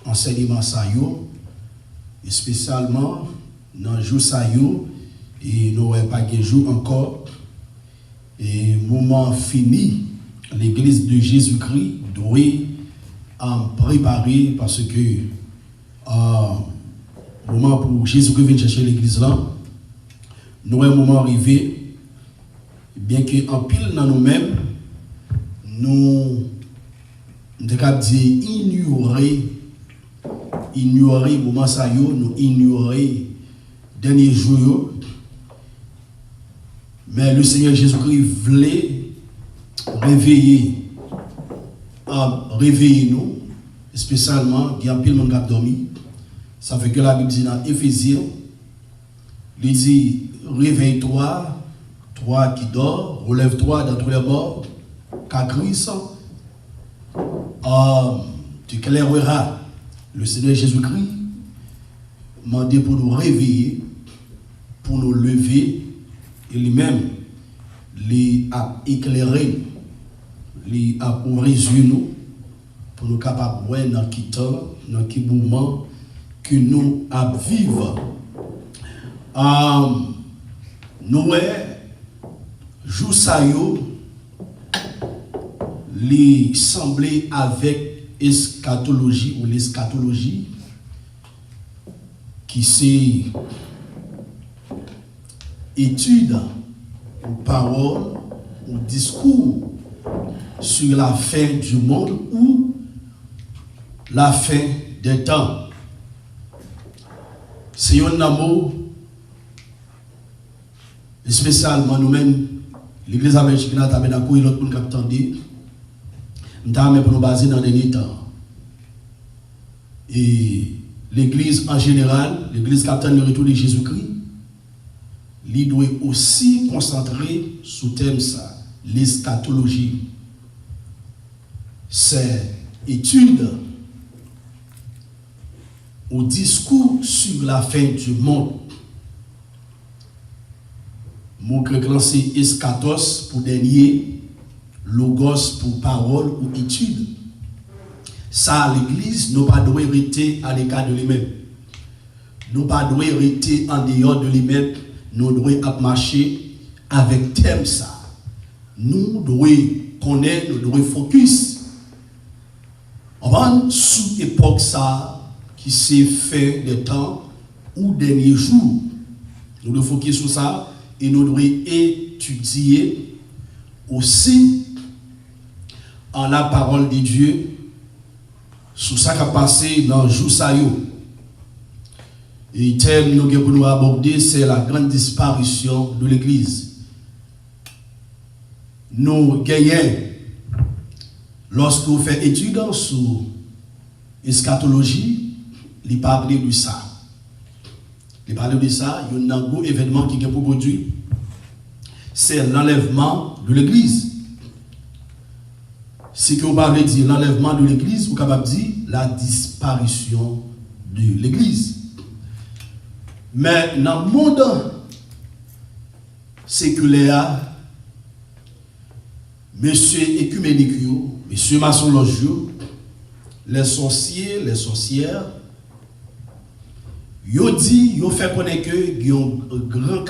enseignement ça yo, et spécialement dans le jour ça yo, et nous n'avons pas de jour encore, et moment fini, l'église de Jésus-Christ doit préparer parce que moment pour Jésus-Christ venir chercher l'église là, nous avons un moment arrivé, bien que en pile dans nous-mêmes, nous devons dire ignorer le moment ça yo, nous ignorer dernier jour. Mais le Seigneur Jésus-Christ voulait réveiller nous, spécialement, il y a un pile de monde qui a dormi. Ça fait que la Bible dit dans Éphésiens, il dit réveille-toi, toi qui dors, relève-toi dans tous les morts, car Christ, tu éclaireras. Le Seigneur Jésus-Christ m'a dit pour nous réveiller, pour nous lever, et lui-même, il a éclairé, il a ouvert les yeux nous, pour nous capables de voir dans quel temps, dans quel moment que nous vivons. Nous, jour ça yo, li semblait avec eschatologie ou l'eschatologie qui c'est étude ou parole ou discours sur la fin du monde ou la fin des temps. C'est un amour, spécialement nous-mêmes, l'église américaine, Tabernacle et l'autre monde qui attendait, nous avons pour nous baser dans les derniers temps. Et l'église en général, l'église qui attend le retour de Jésus-Christ, il doit aussi concentrer sur le thème ça, l'eschatologie. C'est étude au discours sur la fin du monde. Mon grec c'est eschatos pour dernier, logos pour parole ou étude. Ça, l'église, nous pas doit rester à l'écart de lui-même. Nous pas doit rester en dehors de lui-même. Nous devons marcher avec thème ça. Nous devons connaître, nous devons focus. On va sous époque ça qui s'est fait des temps ou derniers jours. Nous devons focus sur ça et nous devons étudier aussi en la parole de Dieu sur ça qui a passé dans le jour ça yo. Et le thème que nous allons aborder, c'est la grande disparition de l'Église. Nous gagnons, lorsque vous faites étude sur eschatologie, il parle de ça. Il parle de ça, il y a un gros événement qui est pour produire. C'est l'enlèvement de l'Église. Si vous parlez de l'enlèvement de l'Église, vous pouvez dire la disparition de l'Église. Mais dans le monde séculaire, monsieur écuménique, monsieur maçonloge, les sorciers, les sorcières, ils dit, ils fait connaître qu'il y a une grande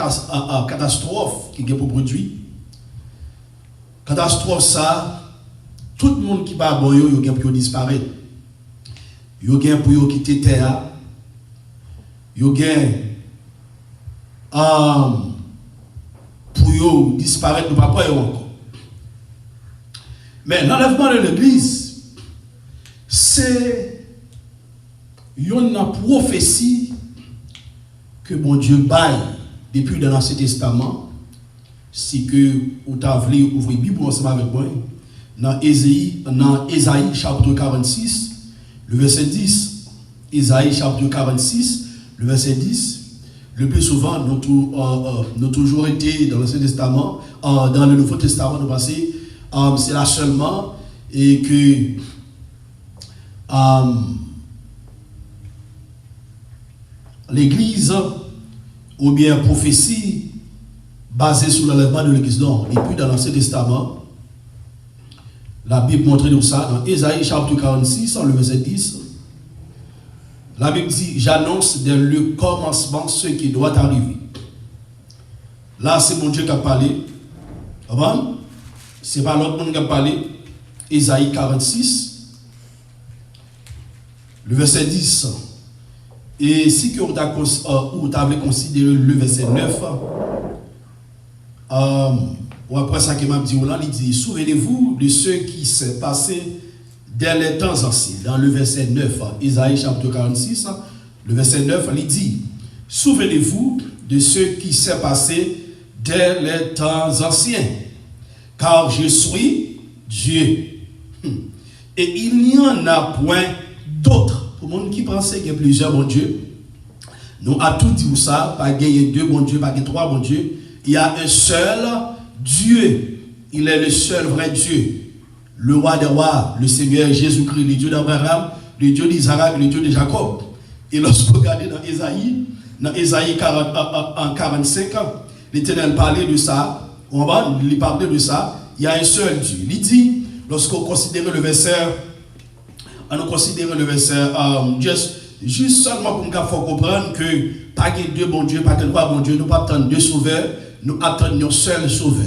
catastrophe qui est pour produire. Catastrophe ça, tout le monde qui va bon, il a pour disparaître. Il a pour quitter terre. Il a pour disparaître, nous ne pouvons pas encore. Mais l'enlèvement de l'Église, c'est une prophétie que bon Dieu baille depuis dans l'Ancien Testament. Si que vous avez ouvert la Bible ensemble avec moi, dans Ésaïe chapitre 46, le verset 10. Ésaïe chapitre 46, le verset 10. Le plus souvent, nous toujours été dans l'Ancien Testament, dans le Nouveau Testament, nous passé, c'est là seulement, et que l'Église, ou bien prophétie, basée sur l'enlèvement de l'Église. Non, et puis dans l'Ancien Testament, la Bible montre nous ça, dans Ésaïe chapitre 46, le verset 10, La Bible dit, j'annonce dès le commencement ce qui doit arriver. Là, c'est mon Dieu qui a parlé. Ce n'est pas l'autre monde qui a parlé. Ésaïe 46, le verset 10. Et si vous avez considéré le verset 9, ou après ça, il dit, souvenez-vous de ce qui s'est passé dès les temps anciens. Dans le verset 9, Ésaïe chapitre 46, le verset 9, il dit, souvenez-vous de ce qui s'est passé dès les temps anciens, car je suis Dieu. Et il n'y en a point d'autres. Pour les gens qui pensaient qu'il y a plusieurs bons dieux, nous avons tout dit ça, pas gagner deux bons dieux, pas gagner trois bons dieux. Il y a un seul Dieu. Il est le seul vrai Dieu. Le roi des rois, le Seigneur Jésus-Christ, le Dieu d'Abraham, le Dieu d'Isaac, le Dieu de Jacob. Et lorsque vous regardez dans Ésaïe 45, l'Éternel parlait de ça, il parlait de ça, il y a un seul Dieu. Il dit, lorsqu'on considère le verset, juste seulement pour nous faire comprendre que pas que deux bons dieux, pas que trois bons dieux, nous pas attendre deux sauveurs, nous attendons un seul sauveur.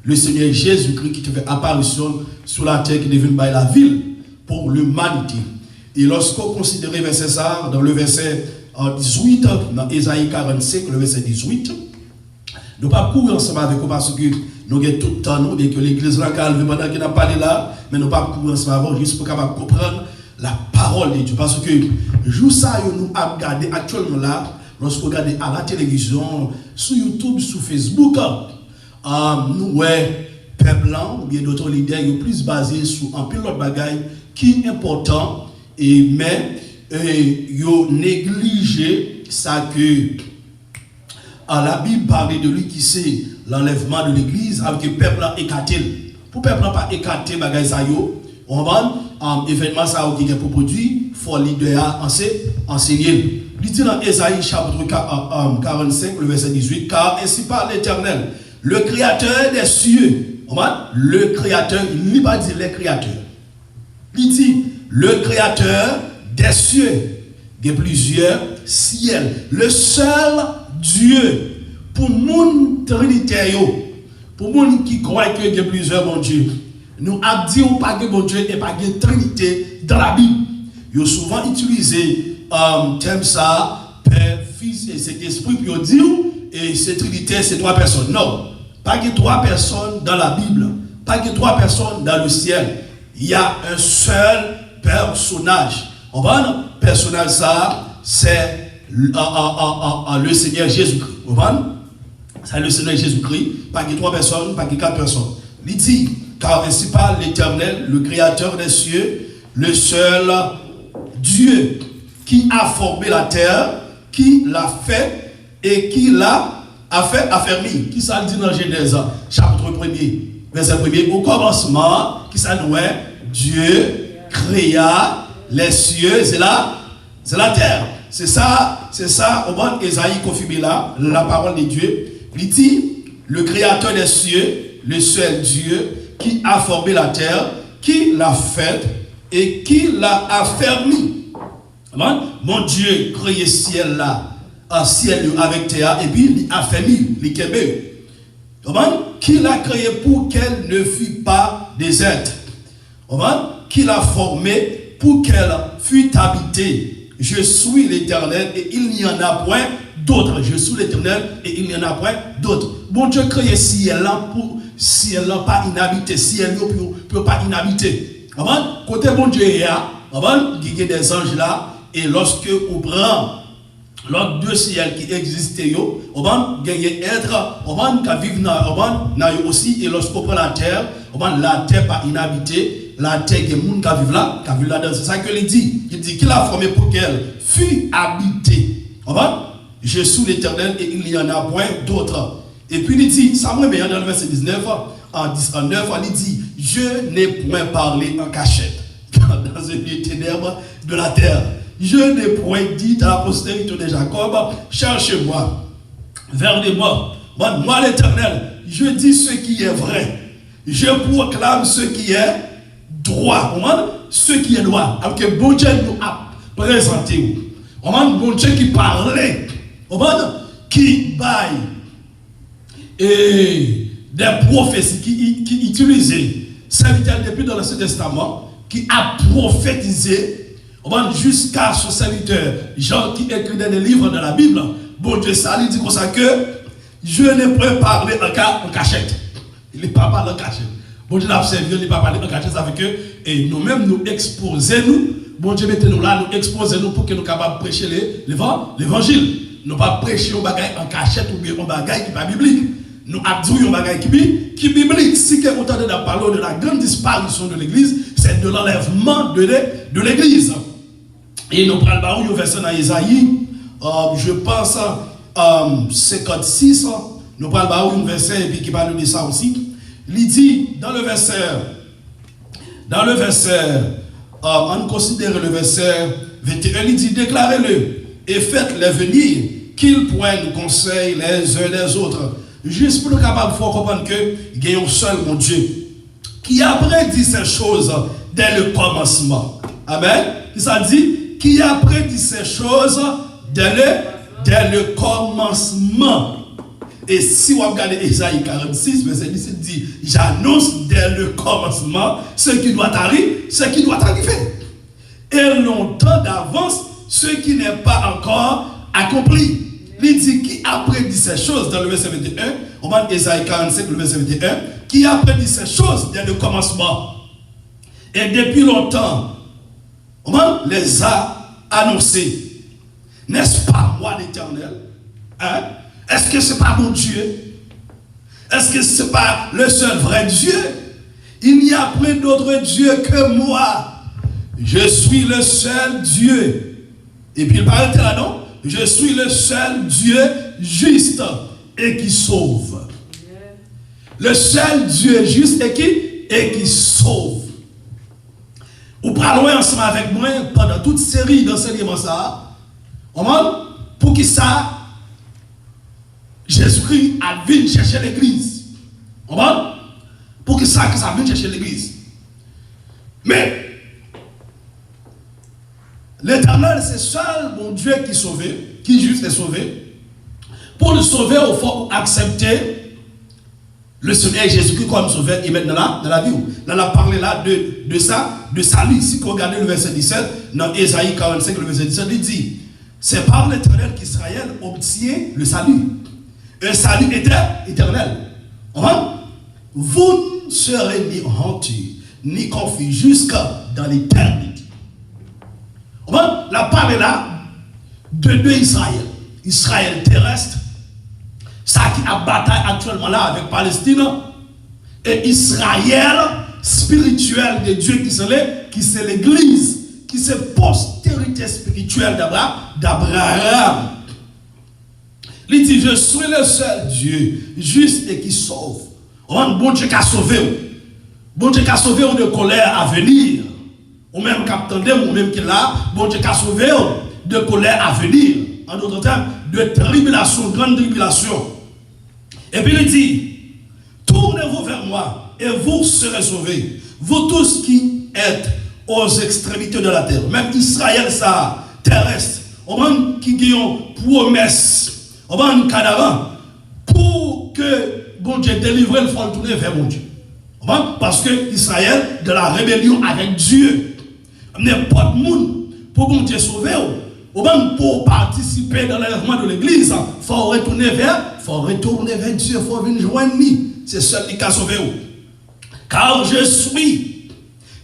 Le Seigneur Jésus-Christ qui te fait apparition sur la terre, qui devient la ville pour l'humanité. Et lorsqu'on considère le verset ça, dans le verset 18, dans Ésaïe 45, le verset 18, nous ne pas courir ensemble avec vous parce que nous avons tout le temps, nous, bien que l'église là, pendant qu'il n'a pas parlé là, mais nous ne pas courir ensemble avec vous juste pour comprendre la parole de Dieu. Parce que, jour ça, nous avons regardé actuellement là, lorsque vous regardez à la télévision, sur YouTube, sur Facebook, nous, peuple blanc, ou bien d'autres leaders, ils sont plus basés sur un pilote bagaille qui est important, mais ils ont négligé ça que la Bible parle de lui qui c'est l'enlèvement de l'église, avec le peuple écarté. Pour le peuple pas écarté, bagaille ça yo, on va événement ça qui est pour produit, il faut leader enseigner. Il dit dans Ésaïe chapitre 45, le verset 18, car ainsi parle l'Éternel, le Créateur des cieux. Le Créateur, il n'est pas dit les créateurs. Il dit le Créateur des cieux. Il y a plusieurs ciels. Le seul Dieu pour mon trinitaire, pour mon qui croit qu'il y a plusieurs bons dieux. Nous avons dit pas de bon Dieu et pas de trinité dans la Bible. Ils ont souvent utilisé thème ça, Père, Fils et Saint-Esprit, puis ils disent et cette trinité c'est trois personnes. Non, pas que trois personnes dans la Bible, pas que trois personnes dans le ciel. Il y a un seul personnage. On va le personnage ça, c'est le Seigneur Jésus-Christ. On va c'est le Seigneur Jésus-Christ, pas que trois personnes, pas que quatre personnes. Il dit, car ainsi parle l'Éternel, le Créateur des cieux, le seul Dieu qui a formé la terre, qui l'a fait et qui l'a affermi. Qui ça dit dans Genèse, chapitre 1er, verset 1er, au commencement, qui ça nous est, Dieu créa les cieux et la terre. C'est ça, au bon Ésaïe confirmé là, la parole de Dieu. Il dit, le Créateur des cieux, le seul Dieu, qui a formé la terre, qui l'a faite et qui l'a affermi. Mon Dieu créé ciel là, un ciel avec terre, et puis il a affermi, il kébé. Qui l'a créé pour qu'elle ne fût pas déserte. Qui l'a formé pour qu'elle fût habitée. Je suis l'Éternel et il n'y en a point d'autre. Je suis l'Éternel et il n'y en a point d'autre. Bon Dieu créé ciel là pour ciel là pas inhabité, ciel là pour pas inhabité. Côté bon Dieu il y a des anges là et lorsque on prend l'autre deux ciels qui existaient on va gagner être on va vivre dans aussi et lorsqu'on prend la terre pas inhabitée, la terre qui est monde qui vivent là c'est ça que il dit qu'il a formé pour qu'elle fût habitée. Je suis l'Éternel et il n'y en a point d'autre. Et puis il dit, ça me met dans le verset 19, en 9, il dit, je n'ai point parlé en cachette dans un lieu ténèbre de la terre. Je n'ai point dit à la postérité de Jacob, cherchez-moi, vers-moi. Moi l'Éternel, je dis ce qui est vrai. Je proclame ce qui est droit. Ce qui est droit. Alors que bon Dieu nous a présenté. On a bon Dieu qui parlait. On a qui baille. Et des prophéties qui utilisaient serviteurs depuis dans l'Ancien Testament, qui a prophétisé jusqu'à ce serviteur, Jean qui écrit dans les livres de la Bible. Bon Dieu, ça lui dit comme ça que je ne peux parler en cachette. Il n'est pas parlé en cachette. Bon Dieu l'a observé, il n'est pas parlé en cachette, ça fait que et nous-mêmes nous exposons nous. Bon Dieu mettez-nous là, nous exposons nous pour que nous soyons capables de prêcher l'évangile. Nous ne pas prêcher un bagage en cachette ou bien un bagage qui n'est pas biblique. Nous avons un bagage qui est biblique. Si vous entendez parler de la grande disparition de l'église, c'est de l'enlèvement de l'église. Et nous parlons un verset dans Isaïe, je pense 56, nous parlons un verset qui parle de ça aussi. Il dit dans le verset, on considère le verset 21, il dit déclarez-le et faites-les venir, qu'ils prennent conseil les uns des autres. Juste pour nous capables de comprendre qu'il y a un seul mon Dieu qui a prédit ces choses dès le commencement. Amen. Ça dit qui a prédit ces choses dès le commencement. Et si vous regardez Isaïe 46, verset 10, il dit j'annonce dès le commencement ce qui doit arriver, et longtemps d'avance ce qui n'est pas encore accompli. Il dit qui a prédit ces choses dans le verset 21, on va Isaïe 45, le verset 21, qui a prédit ces choses dès le commencement. Et depuis longtemps, on les a annoncés. N'est-ce pas moi l'Éternel? Hein? Est-ce que ce n'est pas mon Dieu? Est-ce que ce n'est pas le seul vrai Dieu? Il n'y a plus d'autre Dieu que moi. Je suis le seul Dieu. Et puis il parle là, non? Je suis le seul Dieu juste et qui sauve. Le seul Dieu juste et qui sauve. Vous parlez ensemble avec moi pendant toute série d'enseignements ça. Pour qui ça? Jésus-Christ a venu chercher l'église. Pour qui ça vient chercher l'église. Mais l'Éternel, c'est seul mon Dieu qui sauve, qui juste est sauvé. Pour le sauver, il faut accepter le Seigneur Jésus-Christ comme sauveur et mettre dans la vie. Là, on a parlé là de ça, de salut. Si vous regardez le verset 17, dans Ésaïe 45, le verset 17, il dit c'est par l'Éternel qu'Israël obtient le salut. Un salut éternel. Vous ne serez ni honteux, ni confus jusqu'à dans l'éternité. La parole est là de Israël. Israël terrestre, ça qui a bataille actuellement là avec Palestine, et Israël spirituel de Dieu qui c'est l'église, qui c'est postérité spirituelle d'Abraham. Il dit, je suis le seul Dieu, juste et qui sauve. Bon Dieu qui a sauvé. Bon Dieu qui a sauvé de colère à venir. Ou même qui attendait, ou même qui là, bon Dieu qui a sauvé de colère à venir. En d'autres termes, de tribulation, grande tribulation. Et puis il dit, tournez-vous vers moi et vous serez sauvés. Vous tous qui êtes aux extrémités de la terre. Même Israël, ça, terrestre. On va qui ont promesse. On va en cadavre pour que bon Dieu délivre le faut tourner vers mon Dieu. Parce que Israël, de la rébellion avec Dieu, n'importe monde pour bon Dieu sauver, pour participer dans l'enlèvement de l'église, il faut retourner vers Dieu, il faut venir joindre lui. C'est seul qui a sauvé. Car je suis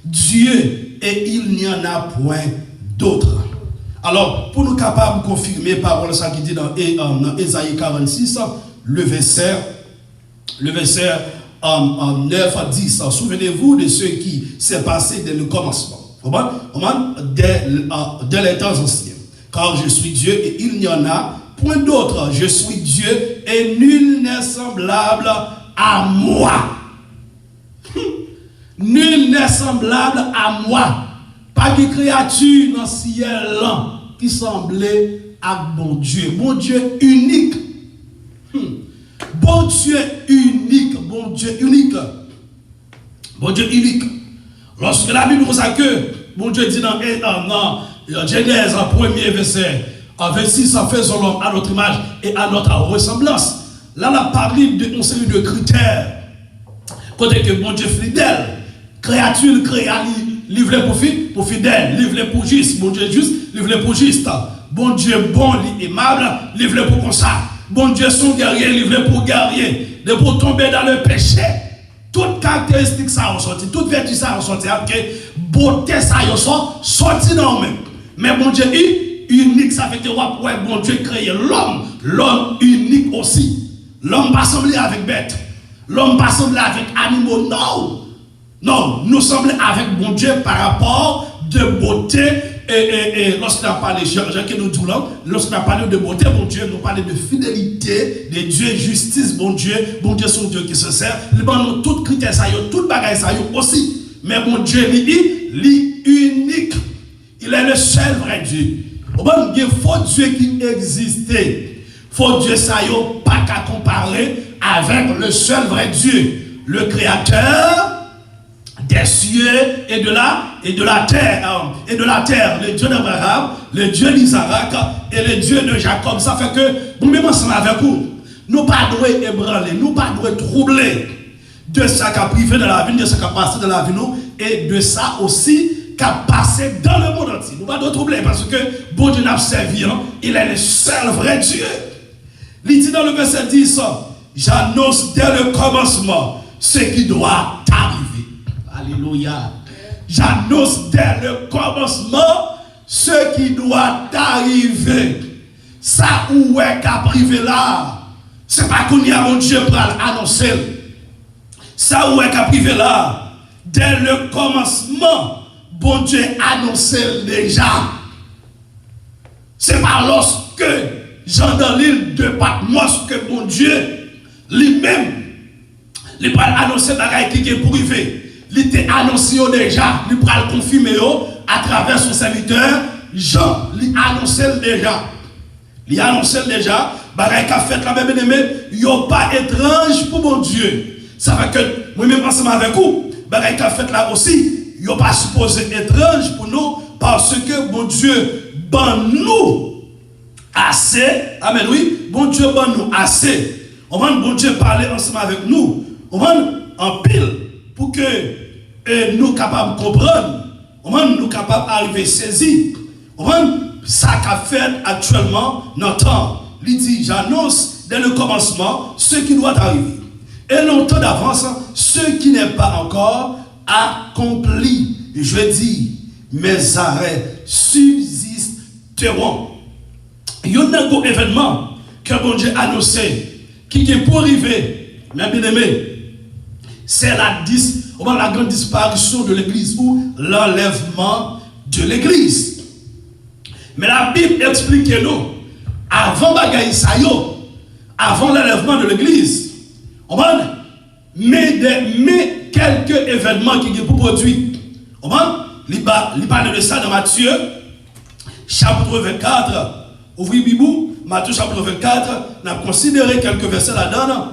Dieu et il n'y en a point d'autre. Alors, pour nous capables de confirmer parole ça qui dit dans Ésaïe 46, le verset 9 à 10, souvenez-vous de ce qui s'est passé dès le commencement, dès les temps anciens. Car je suis Dieu et il n'y en a point d'autre. Je suis Dieu et nul n'est semblable à moi. Nul n'est semblable à moi. Pas de créature dans le ciel qui semblait à bon Dieu. Bon Dieu unique. Bon Dieu unique. Bon Dieu unique. Bon Dieu unique. Lorsque la Bible nous a que bon Dieu dit dans Genèse, premier verset, 26, ça fait l'homme à notre image et à notre ressemblance. Là, on a parlé d'une série de critères. Côté que bon Dieu fidèle, créature créée, livré pour fidèle, livré pour juste, bon Dieu juste, livré pour juste. Bon Dieu bon, aimable, livré pour comme ça. Bon Dieu son guerrier, livré pour guerrier. De pour tomber dans le péché. Toute caractéristique ça a ressorti, toute vertu ça a ressorti. Après, beauté ça a sorti dans nous-mêmes. Mais bon Dieu unique, ça fait que bon Dieu créé l'homme unique aussi. L'homme pas semblé avec bête. L'homme pas semblé avec animaux, non. Non, nous semblons avec bon Dieu par rapport de beauté. Et lorsqu'on a parlé, lorsqu'on a parlé de beauté, bon Dieu, nous parlons de fidélité, de Dieu, justice, bon Dieu son Dieu qui se sert. Nous tout critère ça, tout bagage ça aussi. Mais bon Dieu, il est unique. Il est le seul vrai Dieu. Il y a faux Dieu qui existait. Faux Dieu, ça y a pas qu'à comparer avec le seul vrai Dieu, le Créateur des cieux et de la terre, le Dieu d'Abraham, le Dieu d'Isaac et le Dieu de Jacob. Ça fait que nous même ensemble avec vous, nous ne pas devons ébranler, nous ne pas devons troubler de ça qui a privé de la vie, de ça qui a passé dans la vie nous, et de ça aussi qui a passé dans le monde entier. Nous ne pas devons troubler parce que bon Dieu n'a servi, il est le seul vrai Dieu. Il dit dans le verset 10, j'annonce dès le commencement ce qui doit arriver. Alléluia. J'annonce dès le commencement ce qui doit arriver. Ça où est qu'à privé là. C'est pas qu'on y a mon Dieu pour annoncer. Ça où est qu'à privé là. Dès le commencement, bon Dieu annonçait déjà. C'est pas lorsque j'entends l'île de Patmos que mon Dieu lui-même, il va annoncer bagaille qui est privé. Il était annoncé déjà, il va le confirmer à travers son serviteur Jean. Il annonçait déjà. Il annonçait déjà, bagaille qu'a fait la même aimé, il n'y a pas étrange pour mon Dieu. Ça fait que moi-même ensemble avec vous, bagaille qu'a fait là aussi, il n'y a pas supposé étrange pour nous parce que mon Dieu ban nous assez. Amen, oui. Bon Dieu ban nous assez. On va bon Dieu parler ensemble avec nous. On va en pile pour que nous capables de comprendre. On va nous capables d'arriver à saisir. On va ça qu'a fait actuellement notre temps. Il dit, j'annonce dès le commencement ce qui doit arriver. Et longtemps d'avance, ce qui n'est pas encore accompli. Je dis, mes arrêts subsisteront. Il y a un événement que bon Dieu a annoncé qui est pour arriver, mes bien-aimés. C'est la grande disparition de l'église ou l'enlèvement de l'église. Mais la Bible explique que nous, avant bagaille ça yo, avant l'enlèvement de l'église, on va mais quelques événements qui sont pour produire. On va parler de ça dans Matthieu chapitre 24. Ouvrez Bibou, Matthieu chapitre 24, on a considéré quelques versets là-dedans.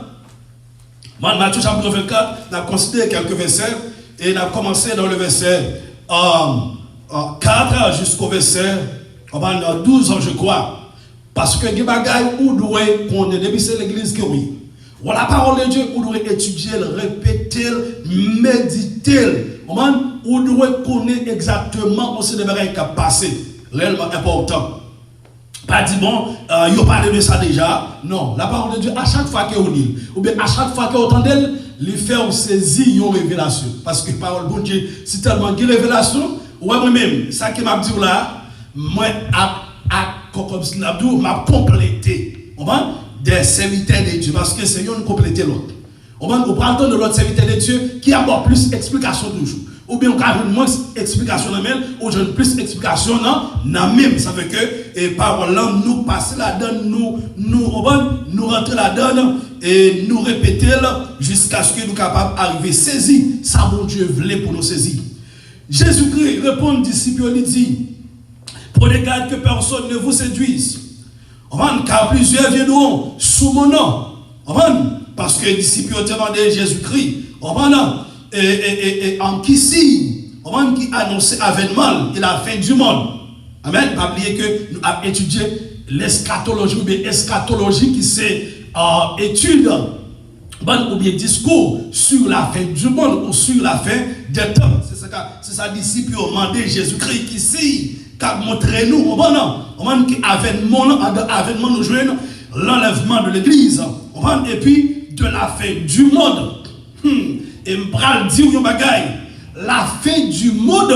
Matthieu chapitre 24, on a considéré quelques versets et on a commencé dans le verset 4 jusqu'au verset 12, je crois. Parce que les bagailles où doit qu'on est depuis c'est l'église qui oui. Ou la parole de Dieu, où doit étudier, répéter, méditer. Où doit connaître exactement où c'est des bagailles qui ont passé. Réellement important. Pas dit bon, il a parlé de ça déjà. Non, la parole de Dieu, à chaque fois qu'on lit, ou bien à chaque fois qu'on entend d'elle, il fait saisir une révélation. Parce que la parole de Dieu, c'est tellement une révélation. Ouais, moi-même, ça qui m'a dit là, moi, comme si m'a complété. On va des serviteurs de Dieu, parce que c'est une compléter l'autre. On va prendre le temps de l'autre serviteur de Dieu qui a encore plus d'explications toujours. Ou bien on a moins d'explications dans le même, ou j'ai plus d'explications dans le même. Ça veut que, et parole là, nous passer là-dedans, nous rentrer là-dedans, et nous répéter là, jusqu'à ce que nous soyons capables d'arriver à saisir. Ça, mon Dieu, voulait pour nous saisir. Jésus-Christ répond aux disciples, il dit, prenez garde que personne ne vous séduise. Car plusieurs viendront sous mon nom. Parce que les disciples ont demandé Jésus-Christ. Et en qui signe, qui annonçait avènement et la fin du monde. Amen. Pas oublier que nous avons étudié l'eschatologie ou bien eschatologie qui c'est étude ou bien discours sur la fin du monde ou sur la fin des temps. C'est ça disciple ont demandé Jésus-Christ qui ici qu'a montré nous qui avènement nous joignent l'enlèvement de l'église et puis de la fin du monde. Et me pral dire un bagay, la fin du monde,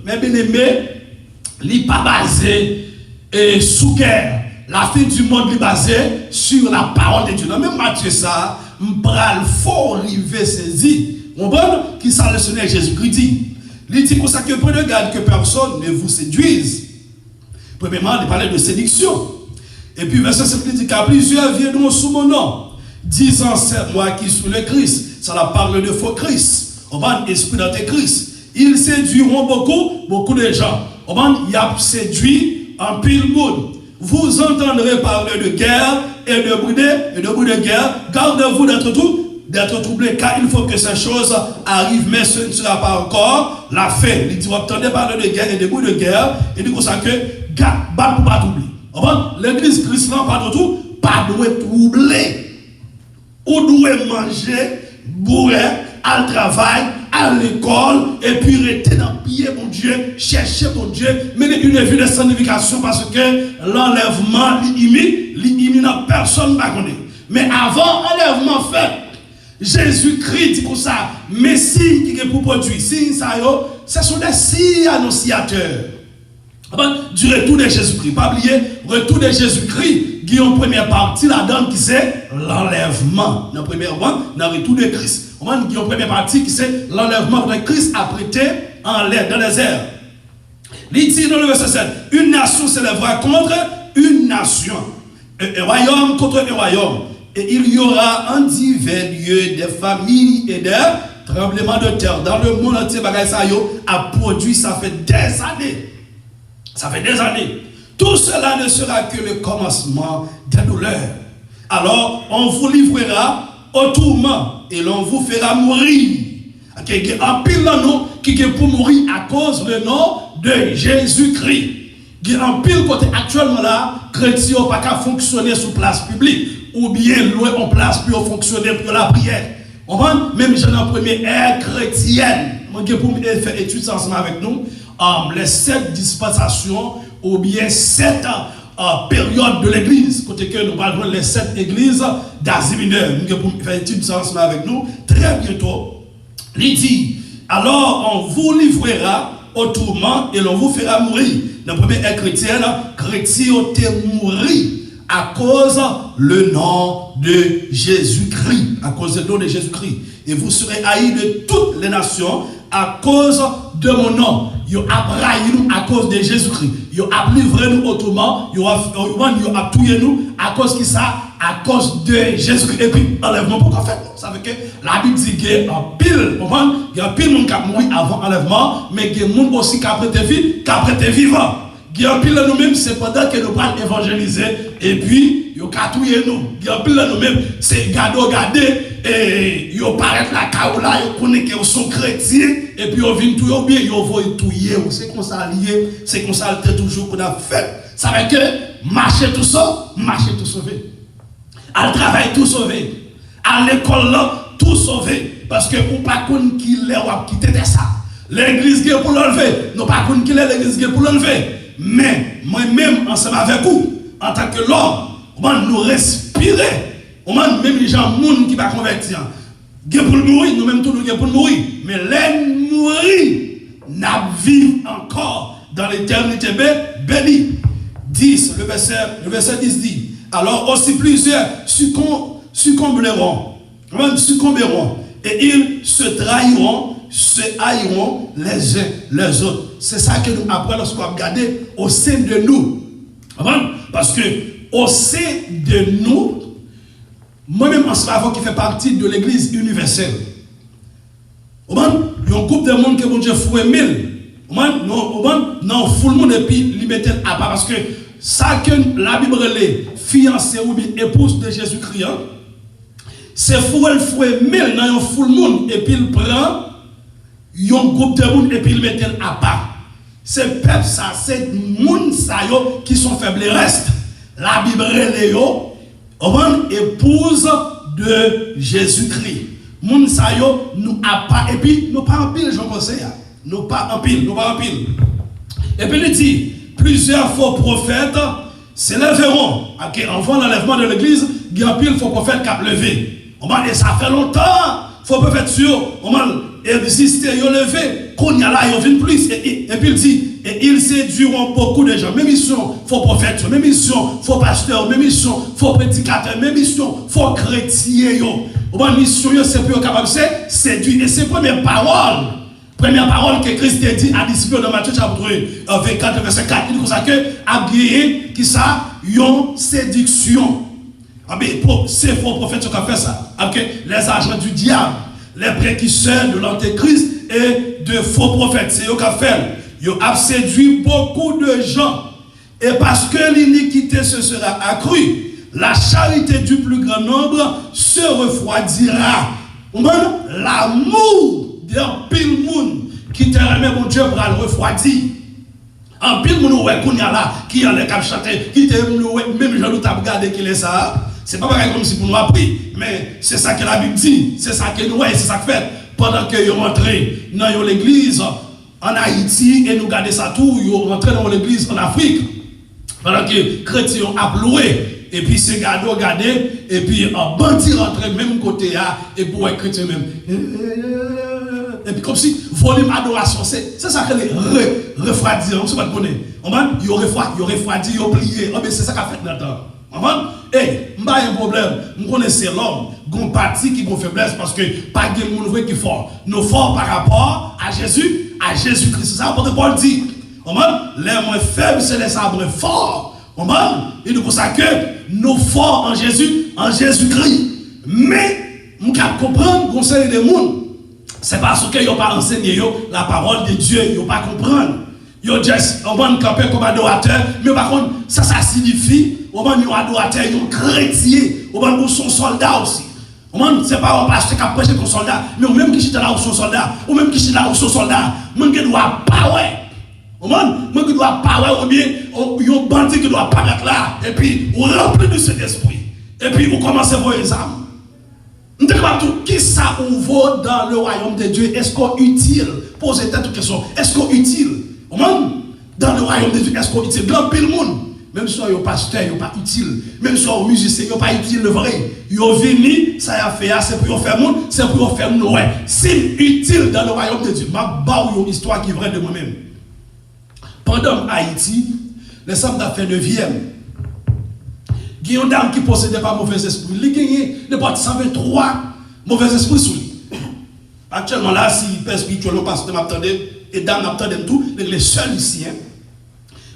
mes bien-aimés, n'est pas basée sous guerre. La fin du monde est basée sur la parole de Dieu. Dans même Matthieu ça, me pral fort river saisi. On voit qui ça le Seigneur Jésus-Christ dit. Il dit comme ça que prenez garde que personne ne vous séduise. Premièrement, il parlait de séduction. Et puis verset 7 dit qu'à plusieurs viendront sous mon nom, disant c'est moi qui suis le Christ. Ça la parle de faux Christ. On va esprit d'antéchrist. Ils séduiront beaucoup de gens. On va y a séduit en pile monde. Vous entendrez parler de guerre et de bruit de guerre. Gardez-vous d'être troublés, car il faut que ces choses arrivent, mais ce ne sera pas encore la fin. Il dit, vous entendez parler de guerre et de bruit de guerre. Il dit comme ça que, pas troubler. L'église chrétienne, pas de tout, pas de troubler. Ou doit manger, boire, à travail, à l'école, et puis rester dans le pied, mon Dieu, chercher mon Dieu, mener une vie de sanctification parce que l'enlèvement, l'imminent, personne ne va connaître. Mais avant l'enlèvement fait, Jésus-Christ dit comme ça, mais signes qui est pour produire, signes ça, ce sont des signes annonciateurs. Du retour de Jésus-Christ. Pas oublier, retour de Jésus-Christ, qui est en première partie, là-dedans, qui c'est l'enlèvement. Dans la première fois, dans le retour de Christ. On va dire en première partie, qui c'est l'enlèvement de Christ a prêté en l'air, dans les airs. Il dit dans le verset 7, une nation s'élèvera contre une nation. Un royaume contre un royaume. Et il y aura en divers lieux des familles et des tremblements de terre. Dans le monde entier, ça a produit, ça fait des années. Ça fait des années. Tout cela ne sera que le commencement des douleurs. Alors, on vous livrera au tourment et l'on vous fera mourir. Il y a un pile de nous qui est pour mourir à cause du nom de Jésus-Christ. Il y a un pile côté actuellement là, chrétien n'a pas qu'à fonctionner sur place publique ou bien loin en place pour fonctionner pour la prière. On va même dans la première ère chrétienne. Moi, pour faire étude ensemble avec nous. Les 7 dispensations ou bien 7 périodes de l'église. Côté que nous parlons les 7 églises d'Asie mineure. Nous allons faire étude ensemble avec nous très bientôt. Il dit, alors on vous livrera au tourment et l'on vous fera mourir. La première ère chrétienne, chrétien ont mourir à cause le nom de Jésus-Christ. À cause du nom de Jésus-Christ. Et vous serez haïs de toutes les nations à cause de mon nom. Ils ont appraillé nous à cause de Jésus-Christ. Ils ont livré nous au tourment. Ils ont tué nous à cause de ça, à cause de Jésus-Christ. Et puis, enlèvement, pourquoi faire? Ça veut dire que la Bible dit qu'il y a un pile, il y a un pile de monde qui a mouru avant l'enlèvement, mais il y a un monde aussi qui a prêté vivant. Il y a un pile de nous-mêmes, c'est pendant que nous parlons évangéliser, et puis, ils ont tué nous. Il y a un pile de nous-mêmes, c'est garder. Et ils paraissent la caoula, ils connaissent qu'ils sont chrétiens, et puis ils viennent tout bien, ils vont tout hier. C'est comme ça lié, c'est comme ça toujours qu'on a fait. Ça veut dire que marcher tout ça, marcher tout sauvé. À le travail tout sauvé. À l'école là, tout sauvé. Parce que vous ne pas qui l'est ou qui t'était ça. L'église est pour l'enlever. Nous pas qui l'est, l'église est pour l'enlever. Mais moi-même, ensemble avec vous, en tant que l'homme, on va nous respirer. On a même les gens qui ne sont pas convertis. Ils sont pour mourir, nous-mêmes tous nous sommes pour mourir. Mais les mourir, nous vivons encore dans l'éternité bénie. 10, le verset 10 dit, alors aussi plusieurs succomberont, et ils se trahiront, se haïront les uns les autres. C'est ça que nous apprenons lorsqu'on regarde au sein de nous. Parce que au sein de nous, moi-même en savant qui fait partie de l'église universelle. Il y a un groupe de monde qui mon Dieu fouet mille. Non, full monde et puis il mettait à part parce que ça que la Bible est fiancée ou bien épouse de Jésus-Christ, c'est fouet mille dans un full monde et puis il prend un groupe de monde et puis il mettait à part. C'est peuple ça, c'est moun sa yo qui sont faibles. Reste. La Bible relève épouse de Jésus-Christ. Moun sa yo nous a pas et puis nous pas en pile, je conseille. Nous pas en pile. Et puis il dit plusieurs faux prophètes s'élèveront. Avant l'enlèvement de l'église, il y a un pile faux prophètes qui a levé. Et ça fait longtemps. Faux prophètes sur existé, ils ont levé. Qu'on y a là, ils viennent plus. Et puis il dit, et ils séduiront beaucoup de gens. Même mission, faux prophètes, même mission, faux pasteurs, même mission, faux prédicateurs, même mission, faux chrétiens. Une mission, c'est pour capable de séduire. Et c'est la première parole. Première parole que Christ a dit à disciples dans Matthieu chapitre 24, verset 4. Il dit comme ça que, à gagner, qui ça, une séduction. C'est faux prophètes qui ont fait ça. Les agents du diable, les précurseurs de l'antéchrist et de faux prophètes. C'est eux qui ont fait. Ils ont séduit beaucoup de gens. Et parce que l'iniquité se sera accrue, la charité du plus grand nombre se refroidira. L'amour d'un pile monde qui te remet mon Dieu pour le refroidir. En pile monde qui en est cap chanter, qui te même Jean-Louis t'a regardé qu'il est ça. C'est pas pareil comme si pour nous apprendre, mais c'est ça que la Bible dit, c'est ça que nous voyons, c'est ça que fait. Pendant que nous rentrons dans l'église en Haïti et nous gardons ça tout, nous rentrons dans l'église en Afrique. Pendant que les chrétiens ont loué, et puis c'est gardé, et puis un bandit rentre même côté là, et pour les chrétiens même. Et puis comme si volume adoration, c'est ça que les refroidir, on ne sait pas connaître. Ils ont refroidi, ils ont plié, c'est ça qu'a fait dans le temps. Hey, je n'ai pas un problème. Je connais l'homme, il parti qui a une faiblesse parce que pas de monde qui est fort. Nous forts par rapport à Jésus, à Jésus-Christ. C'est ça que Paul dit. Les moins faibles, c'est les sabres forts. Il nous consacre que nous forts en Jésus-Christ. Mais, nous comprendre conseil des mondes. C'est parce qu'ils n'ont pas enseigné la parole de Dieu. Ils n'ont pas comprendre. Ils ont juste camper comme adorateur. Mais par contre, ça signifie ils sont adorateurs, ils sont chrétiens, ils sont soldats aussi. C'est pas un pasteur qui a prêché comme soldat, mais même qui sont là où sont soldats, ou même qui sont là où sont soldats, ils ne doivent pas ouais. Ils ne doivent pas ouais, ou bien ils ont bandit qui doivent paraître là, et puis on remplit de cet esprit. Et puis on commence à voir les âmes. Nous demandons tout, qui ça ouvre dans le royaume de Dieu? Est-ce qu'on est utile? Posez cette question. Est-ce qu'on est utile? Dans le royaume de Dieu, est-ce qu'on est utile? Dans le monde. Même si vous pasteur, vous pas utile. Même si vous musicien, vous pas utile le vrai. Vous venez, ça a fait, c'est pour faire monde, c'est pour faire nous. C'est utile dans le royaume de Dieu. Je vais une histoire qui est vraie de moi-même. Pendant Haïti, les femmes ont fait 9e. Il y a une dame qui ne possédait pas mauvais esprit. Il y a 123 mauvais esprits sous lui. Actuellement, là, si le père spirituel, le pasteur m'attendait, et dame m'attendait tout, les seuls ici,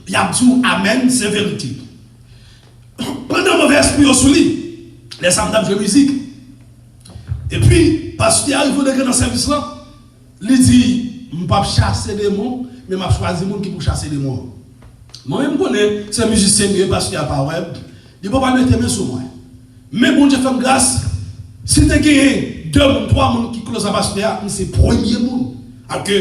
il y a dit Amen, c'est vérité. Pendant mauvais esprit sous lui, les femmes ont joué musique. Et puis, parce qu'il arrive dans le service là, il dit, je ne vais pas chasser des mots, mais je vais choisir des gens qui vont chasser des mots. Moi-même, je connais ces musiciens, parce qu'il n'y a pas web. Il ne peut pas mettre mes sur moi. Mais bon Dieu fait grâce. Si tu as 2 ou 3 personnes qui closent à Pasteur, c'est le premier monde. Alors que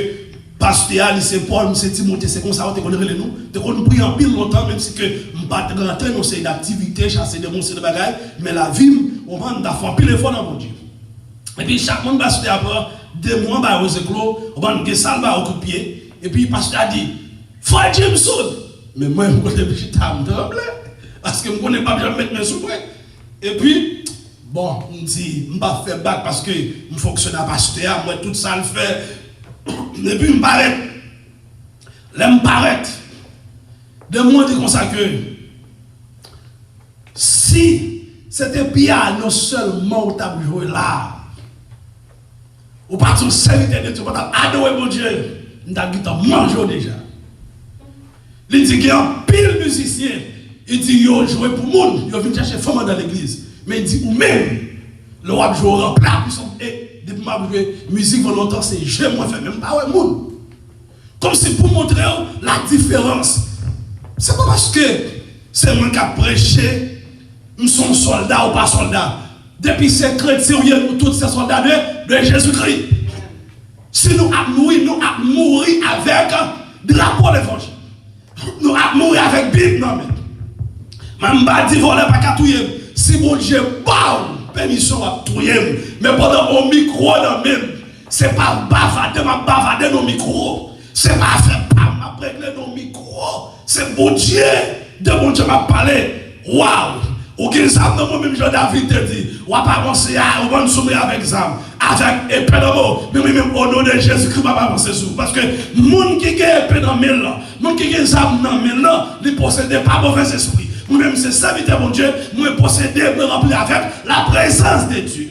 Pasteur, c'est Paul, c'est Timothée, c'est comme ça, on connaît les noms. On prie en pile longtemps, même si je ne suis pas rentrer dans ces activités, chasser des monstres, des bagailles. Mais la vie, on va faire pile effort dans mon Dieu. Et puis chaque monde Pasteur après 2 mois, on va clos, on va faire ça, on va occuper. Et puis Pasteur a dit, Frère James Soud. Mais moi, je connais plus de parce que je ne connais pas bien mettre mes sous. Et puis, bon, je dis, je ne vais pas faire bac parce que je fonctionne à Pasteur, moi tout ça le fait. Et puis, je me paraît. Là, je me paraît. De moi, je dis comme ça que si c'était piano seulement où tu as joué là, ou pas tout serviteur de Dieu, tu as adoré mon Dieu, tu as mangé déjà. Il dit qu'il y a un pile musicien. Il dit qu'il a joué pour le monde. Il vient chercher femme dans l'église. Mais il dit, ou même, le roi joue au plat. Et depuis que je joue musique pendant longtemps, c'est je moi fait même pas ouais monde. Comme si pour montrer la différence. C'est pas parce que c'est moi qui a prêché, nous sommes soldats ou pas soldats. Depuis ces chrétiens, nous tous ces soldats de Jésus-Christ. Si nous avons mouru avec drapeau l'évangile. Nous avons mouru avec Bible, non mais. Même pas dit voler pas qu'à touiller. Si mon Dieu permission à touiller, mais pendant au micro dans même, c'est pas bavader nos micros. C'est pas faire pas régler nos micros. C'est bon Dieu, de mon Dieu m'a parlé. Waouh! Ou qui ça dans même Jean David te dit, ou pas penser à ou bon soumettre avec ça, avec épée dans mot, mais même au nom de Jésus-Christ pas penser sur parce que monde qui a épée dans main là, monde qui a ça dans main là, il possède pas mauvais esprit. Moi-même c'est serviteur mon Dieu, moi posséder me remplir avec la présence de Dieu.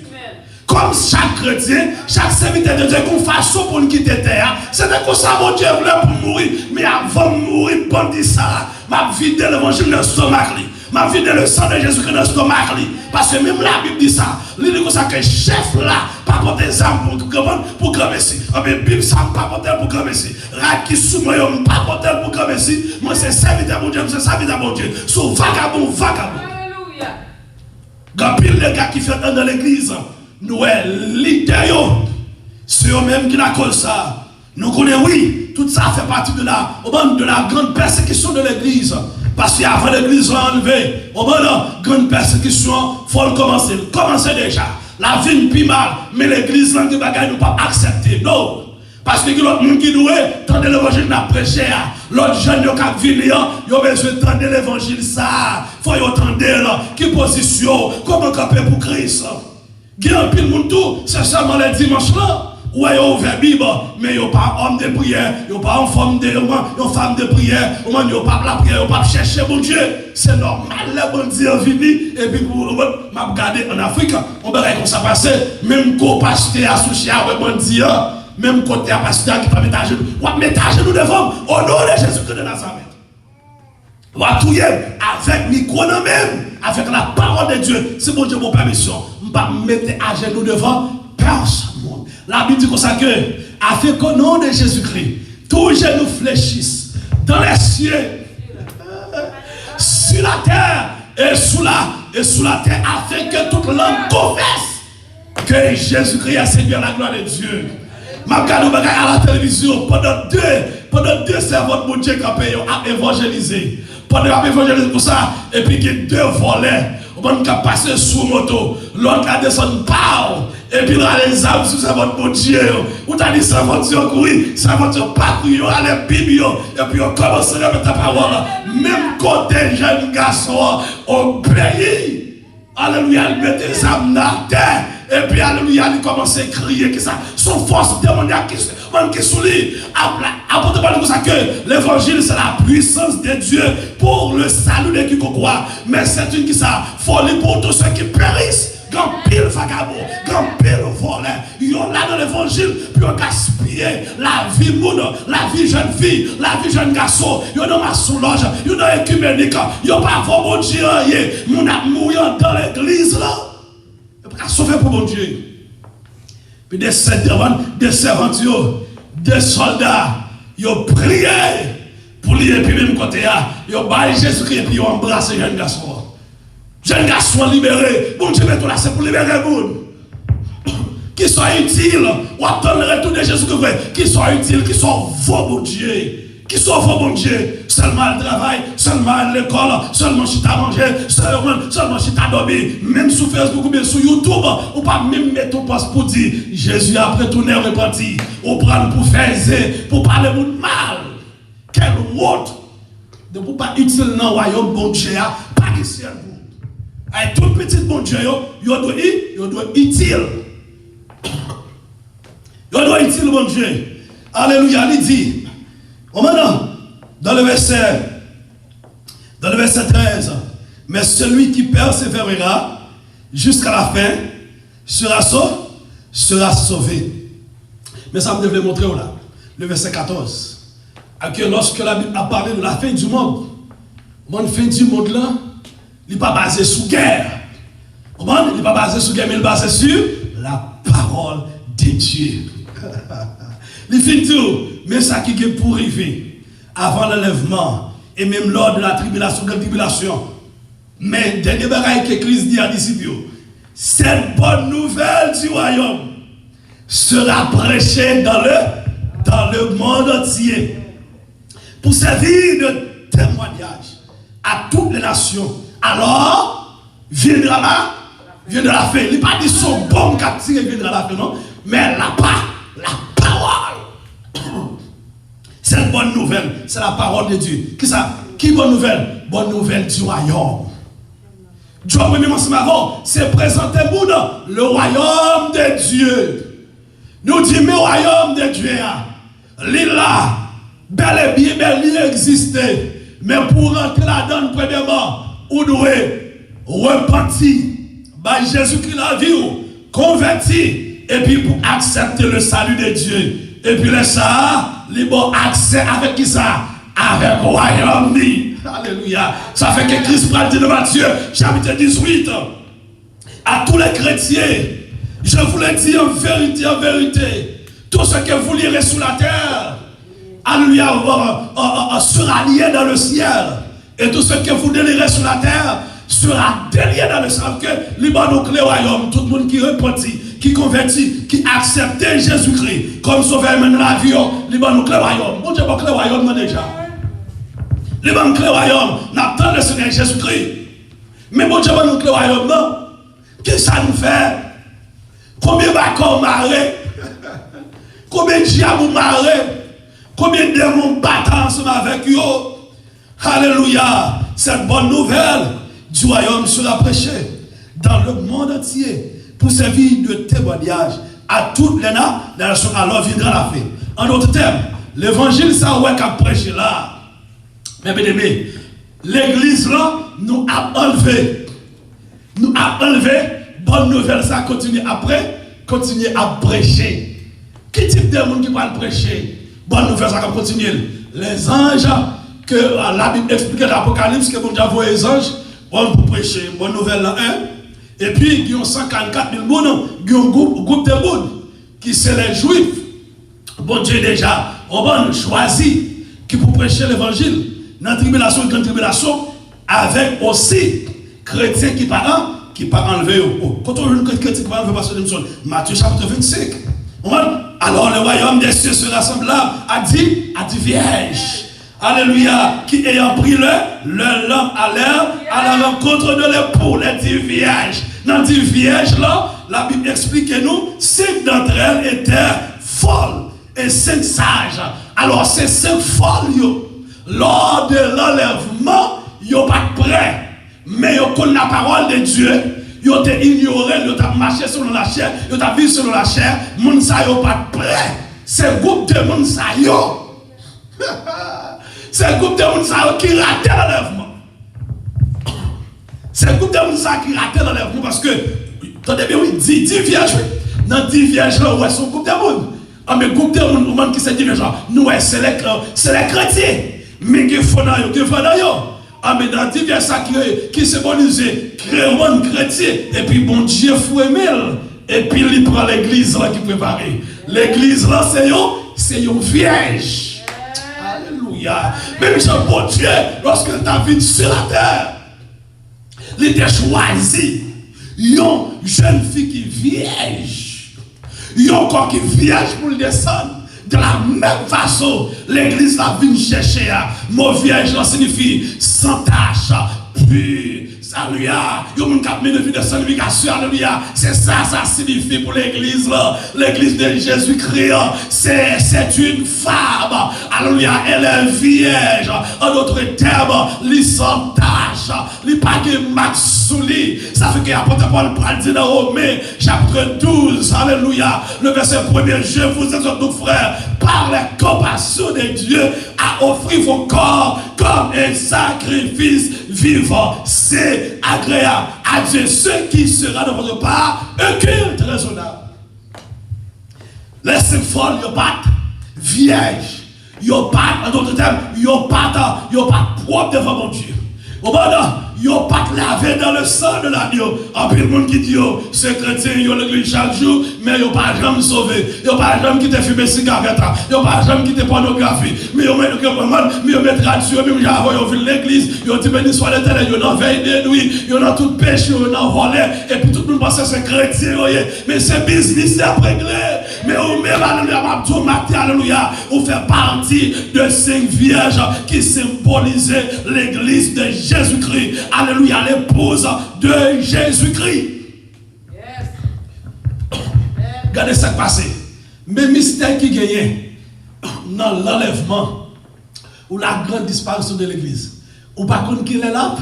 Comme chaque chrétien, chaque serviteur de Dieu qu'on façon pour nous quitter terre, c'est comme ça mon Dieu voulait pour mourir, mais avant de mourir, bon dit ça, m'a vidé l'évangile dans le stomac. M'a vidé le sang de Jésus-Christ dans le stomac. Parce que même la Bible dit ça. Il dit comme ça que chef là, pas porter des armes pour grammer si. Mais Bible ça pas porter pour grammer si. Raki sous moi, pas porter pour grammer si. Moi c'est serviteur mon Dieu, c'est serviteur mon Dieu. Sous vagabond. Alléluia. Quand pile les gars qui font dans l'église, nous leader, c'est eux-mêmes qui n'ont ça. Nous connaissons, oui, tout ça fait partie de la grande persécution de l'église. Parce qu'avant l'église enlevée, au moment de la grande persécution, il faut le commencer. Commencer déjà. La vie n'est plus mal, mais l'église ne peut pas accepter. Non. Parce que l'autre monde qui doit tendre l'évangile n'a prêché. L'autre jeune qui a venir, il a besoin de tendre l'évangile. Ça, il faut entendre qui position, comment camper pour Christ. Il y a un peu de monde tout, c'est seulement le dimanche là. Ou ils ont ouvert la Bible, mais ils n'ont pas homme de prière, ils n'ont pas une femme de prière, ils n'ont pas la prière, ils n'ont pas cherché mon Dieu. C'est normal, les bon Dieu viennent, et puis pour m'a regardé en Afrique, on va comme ça passer, même quand pasteur associé avec bon Dieu, même côté pasteur qui peut mettre à genoux, on va mettre à genoux devant, au nom de Jésus-Christ de Nazareth. On va tout avec micro même, avec la parole de Dieu. C'est bon Dieu pour permission. On va mettre à genoux devant personne. La Bible dit comme ça que, avec le nom de Jésus-Christ, tous genoux fléchissent dans les cieux, sur la terre et sous la terre, afin que toute langue confesse que Jésus-Christ a Seigneur la gloire de Dieu. Je regarde à la télévision pendant deux servants de Dieu qui ont évangélisé. Pendant qu'ils ont évangélisé pour ça, et puis il y a deux volets. On va passer sous moto, l'autre a descendu par. Et puis là, les âmes sous sa votre Dieu. Ou t'as dit sa voiture courir, sa voiture pas courir, allez Bible. Et puis on commence à mettre ta parole. Même côté jeune garçon, on paye. Alléluia, il met des âmes dans la terre. Et puis alléluia, il commence à crier que ça. Son force démoniaque qui sous lui. Apportez pas comme ça que l'évangile c'est la puissance de Dieu pour le salut de qui croit. Mais c'est une qui ça folie pour tous ceux qui périssent. Grand pile vagabond, grand pile voleur, ils ont là dans l'évangile, puis on gaspille la vie monde, la vie jeune fille, la vie jeune garçon, ils ont dans ma sous-loge, ils ont dans l'écuménique, ils n'ont pas vraiment mon Dieu, ils ont mourant dans l'église là. Ils n'ont pas sauver pour mon Dieu. Puis des servants, des soldats, ils ont prié pour lui, et puis même côté là, ils ont baillé Jésus-Christ, et puis ils ont embrassé jeune garçon. Jeunes garçons libérés, bon Dieu, tout là, c'est pour libérer le monde. Qui sont utiles, ou attendre le retour de Jésus-Christ, qui sont utiles, qui sont vos bon Dieu, qui sont vos bon Dieu, seulement le travail, seulement l'école, seulement si tu as mangé, seulement si tu as dormi, même sur Facebook ou bien sur YouTube, ou pas même mettre ton poste pour dire, Jésus après tourner repenti, ou prendre pour faire pour parler de mal. Quel honte de ne pas utile dans le royaume bon Dieu, pas ici à vous. Avec tout petit bon Dieu, il doit utile. Il doit utile bon Dieu. Alléluia, il dit, maintenant, dans le verset 13, mais celui qui persévérera jusqu'à la fin sera sauvé. Mais ça me devait montrer là, le verset 14. Que lorsque la Bible a parlé de la fin du monde, la fin du monde là, il n'est pas basé sur guerre. Il n'est pas basé sur guerre, mais il est basé sur la parole de Dieu. Il fait tout, mais ça qui est pour arriver avant l'enlèvement et même lors de la tribulation, Mais dernier bagaille que Christ dit à disciples, cette bonne nouvelle du royaume sera prêchée dans le monde entier. pour servir de témoignage à toutes les nations. Alors, viendra la fin. Il n'est pas dit son bon qui viendra la fin, non? Mais la parole. C'est une bonne nouvelle. C'est la parole de Dieu. Qui ça? Qui bonne nouvelle? Bonne nouvelle du royaume. Dieu, premièrement, ce matin, c'est présenter le royaume de Dieu. Nous disons, mais le royaume de Dieu, il est là, bel et bien, il existait. Mais pour rentrer là-dedans, premièrement, on doit repentir, Jésus-Christ la vie, converti, et puis pour accepter le salut de Dieu. Et puis les ça, les bons accès avec qui ça? Avec le royaume. Alléluia. Ça fait que Christ parle de Matthieu, chapitre 18. À tous les chrétiens, je vous le dis en vérité, tout ce que vous lirez sous la terre, alléluia, sera lié dans le ciel. Et tout ce que vous délirez sur la terre sera délié dans le ciel. Que l'Iban le royaume, tout le monde qui repentit, qui convertit, qui accepte Jésus-Christ comme sauveur dans la vie, l'Iban le royaume. Bon Dieu, le royaume déjà. L'Iban le royaume, n'attend le Seigneur Jésus-Christ. Mais bon Dieu, le royaume, non. Qu'est-ce que ça nous fait? Combien de bacons marrés? Combien de diables marrés? Combien de démons battent ensemble avec eux? Alléluia. Cette bonne nouvelle du royaume sera prêchée dans le monde entier pour servir de témoignage à toutes les nations. Alors viendra la fin. En d'autres termes, l'évangile, ça ouais qu'à prêcher là. Mais bien aimé, l'église là nous a enlevé. Nous a enlevé. Bonne nouvelle, ça continue après. Continuer à prêcher. Quel type de monde qui va prêcher? Bonne nouvelle, ça va continuer. Les anges, que la Bible explique dans l'Apocalypse, que bon Dieu a envoyé les anges pour prêcher. Bonne nouvelle là, hein? Et puis, il y a 144 000 personnes, il y a un groupe de monde qui sont les Juifs. Bon Dieu déjà, on va choisir qui pour prêcher l'évangile dans la tribulation, grande tribulation, avec aussi chrétiens qui partent enlever. Quand on veut un chrétien qui parle enlever, parce que Matthieu chapitre 25. Alors le royaume des cieux sera semblable a dit vierge. Alléluia. Qui ayant pris le lampe à l'air à la rencontre de l'époux, les 10 vierges. Dans 10 vierges là, la Bible explique que nous, 5 d'entre elles étaient folles et 5 sages. Alors ces 5 folles, lors de l'enlèvement, ils n'ont pas prêt. Mais ils connaissent la parole de Dieu. Ils ont ignoré, ils ont marché selon la chair, ils ont vécu selon la chair. Les gens ne sont pas prêts. C'est un groupe de gens c'est un groupe de gens qui ratent l'enlèvement. C'est un groupe de gens qui ratent l'enlèvement parce que, attendez bien, oui, 10 vierges. Dans 10 vierges, là, ouais, c'est un groupe de gens. Ah, mais le groupe de gens qui sont 10 vierges, nous, c'est les chrétiens. Mais qui font dans eux, ah, mais dans 10 vierges qui symbolisent créement chrétien, et puis bon Dieu fouemel, et puis il prend l'église là qui prépare. L'église là, c'est une vierge. Alléluia. Même Jean bon Dieu, lorsque tu as vu sur la terre, il t'a choisi une jeune fille qui est vierge. Il y a encore qui est vierge pour le descendre. De la même façon, l'église la vient chercher. Mon vierge là signifie sans tache, pur. Alléluia. Il y a un cap de sanctification. Alléluia. C'est ça signifie pour l'église là. L'église de Jésus-Christ, c'est une femme. Alléluia. Elle est vierge. En d'autres termes, elle sans tache. Elle n'a pas de max sous lui. Ça fait que l'apôtre Paul parle dans Romains, chapitre 12. Alléluia. Le verset 1er. Je vous exhorte, nos frères, par la compassion de Dieu, à offrir vos corps comme un sacrifice vivant. C'est agréable à Dieu, ce qui sera de votre part un culte raisonnable. Les 5 folles, ils battent vierge. Ils battent, en d'autres termes, ils battent propre devant mon Dieu. Ils n'ont pas lavé dans le sang de l'agneau. En plus, le monde qui dit, c'est chrétien, ils ont l'église chaque jour, mais ils n'ont pas jamais sauvé. Ils n'ont pas jamais quitté fumer cigarette. Ils n'ont pas jamais quitté pornographie. Mais ils ont mis tradition, même ils ont vu l'église, ils ont dit, béni soit l'éternel, ils ont veillé de nuit, ils ont tout péché, ils ont volé, et puis tout le monde pense que c'est chrétien, mais c'est business, c'est après-glé. Mais ou même, alléluia, on fait partie de 5 vierges qui symbolisaient l'église de Jésus-Christ. Alléluia, l'épouse de Jésus-Christ. Regardez ça qui passe. Mais mystère qui gagne dans l'enlèvement ou la grande disparition de l'église. Ou pas qu'on qu'il est là.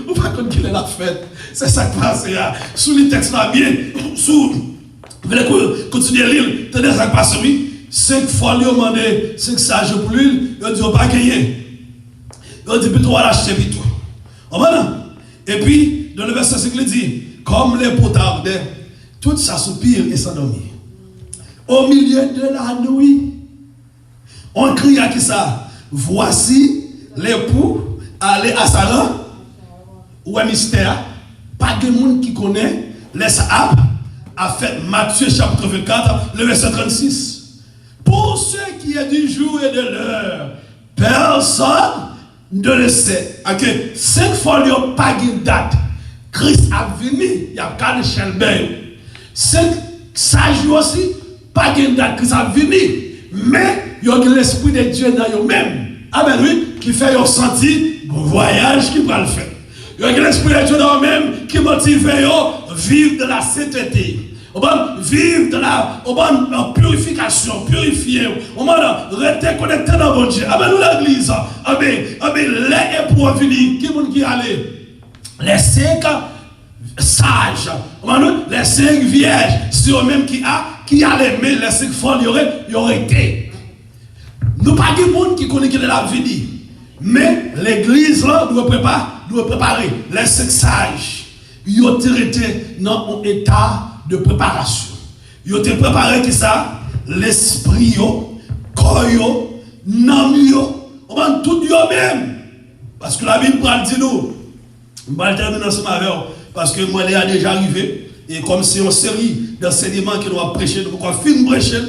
Ou pas qu'on qu'il est là fait. C'est ça qui passe. Sous les textes là bien. Sous. Vous voulez continuer à lire. Tenez ça qui passe, oui. 5 fois lui demandé 5 sages pour lui. Il dit on pas gagner. Il dit plutôt à l'acheter plutôt. Et puis dans le verset 5 il dit comme les potards tout ça soupire et s'endormit. Au milieu de la nuit, on crie à qui ça? Voici l'époux aller à Sarah. Ou un mystère. Pas de monde qui connaît. Laisse a fait Matthieu chapitre 24, le verset 36. Pour ceux qui est du jour et de l'heure, personne ne le sait. Ok, 5 fois, il n'y a pas de date. Christ a venu, il y a 4 chelbert. 5 sages aussi, pas de date. Christ a venu. Mais il y a l'Esprit de Dieu dans eux-mêmes. Amen, oui, qui fait sentir le voyage qui va le faire. Il y a l'Esprit de Dieu dans eux-mêmes qui motive à vivre de la sainteté. Vivre de la purification, purifier. On va rester connecté dans mon Dieu. Amen, nous l'église. Amen, les époux venus, qui allait? Les 5 sages, les 5 vierges, c'est eux-mêmes qui allaient, mais les 5 femmes, il y aurait été. Nous pas de monde qui connaît qu'il est la vie. Mais l'église là doit préparer. Les 5 sages, ils ont été dans un état de préparation. Ils ont été préparés qui ça? L'esprit, le corps, l'âme, tout eux-mêmes. Parce que la Bible dit nous. Je vais terminer ensemble avec vous, parce que moi, elle est déjà arrivé. Et comme c'est une série d'enseignements qui doit prêcher, donc on va finir prêcher.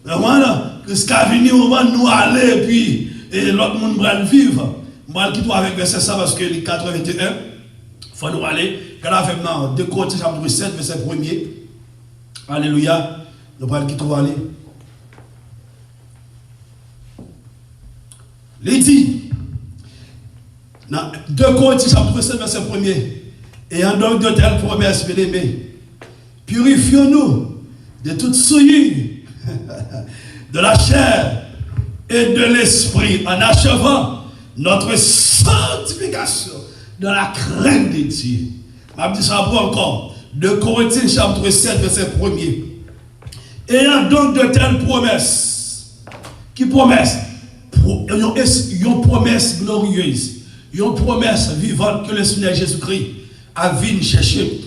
Voilà, jusqu'à venir au moment nous aller, et puis l'autre monde va vivre. Je vais quitter avec verset ça, parce que les 81, il faut nous aller. Quand on fait maintenant 2 Corinthiens chapitre 7, verset 1er. Alléluia. Nous allons quitter aller. Il dit. 2 Corinthiens chapitre 7, verset 1er. Et en donc de telles promesses, bien aimés, purifions-nous de toute souillure de la chair et de l'esprit en achevant notre sanctification dans la crainte de Dieu. Je dis ça encore. 2 Corinthiens chapitre 7, verset 1er. Ayant donc de telles promesses. Qui promesses? Une promesse glorieuse. Une promesse vivante que le Seigneur Jésus-Christ a venu chercher.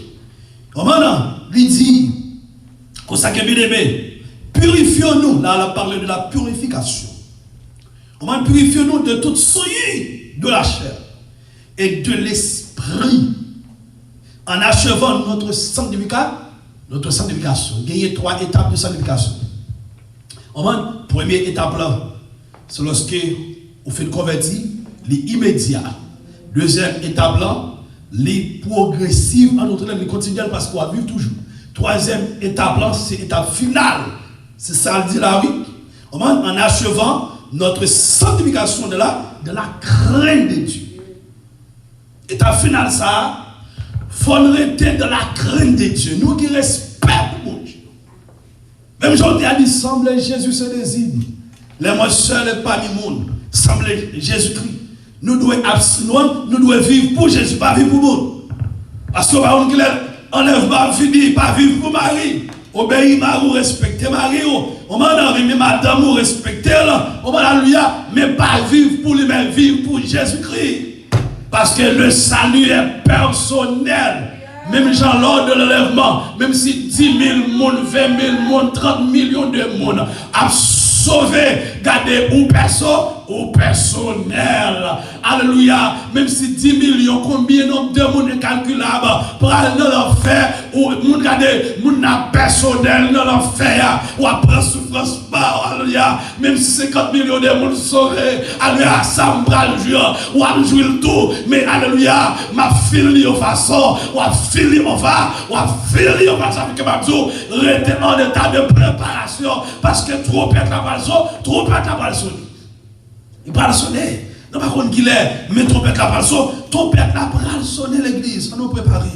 Comment il dit, comme ça que bien aimé, purifions-nous. Là, on a parlé de la purification. Comment purifions-nous de toute souillure de la chair et de l'esprit en achevant notre sanctification. Il y a 3 étapes de sanctification. Première étape là, c'est lorsque vous faites convertir. L'immédiat. Deuxième étape là, les progressives, en d'autres termes, les continuelles parce qu'on va vivre toujours. Troisième étape là, c'est l'étape finale. C'est ça le dit là, oui. En achevant notre sanctification de la crainte de Dieu. Étape finale, ça, il faut rester de la crainte de Dieu. Nous qui respectons mon Dieu. Même aujourd'hui, il a dit, semble Jésus se désire. Les moi seuls et parmi le monde, semble Jésus-Christ. Nous devons vivre pour Jésus, pas vivre pour le monde. Parce que par exemple, enlève pas fini, pas vivre pour Marie. Obéir Marie, respecter Marie. On m'a dit, madame, respecter là. On m'a dit, mais pas vivre pour lui, mais vivre pour Jésus-Christ. Parce que le salut est personnel. Même genre lors de l'enlèvement, même si 10 000 monde, 20 000 monde, 30 millions de monde a sauvé, gardé ou personne. au personnel. Alléluia. Même si 10 millions, combien de nombre de monde est calculable pour aller dans l'enfer, ou moun gade, moun na personnel dans l'enfer, ou après souffrance par, alléluia. Même si 50 millions de monde sauraient, alléluia, ça m'bral jouir, ou à jouer le tout, mais alléluia, ma fille de façon, ou à fille au va, ou à fille au va, ça fait que ma dou, rete en état de préparation, parce que trop pète la balle son, trop pète la balle son. Il va le sonner. Non, par contre, qu'il est, mais trop pète la balle son, trop pète la balle sonner l'église, on nous préparer.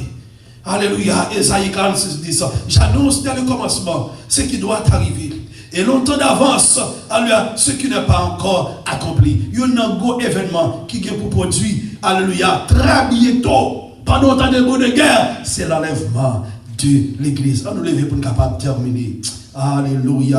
Alléluia, Esaïe 46 dit ça. J'annonce dès le commencement ce qui doit arriver. Et longtemps d'avance, alléluia, ce qui n'est pas encore accompli. Il y a un gros événement qui est pour produire, alléluia, très bientôt, pendant le temps de bonne guerre, c'est l'enlèvement de l'église. On nous lever pour être capable de terminer. Alléluia.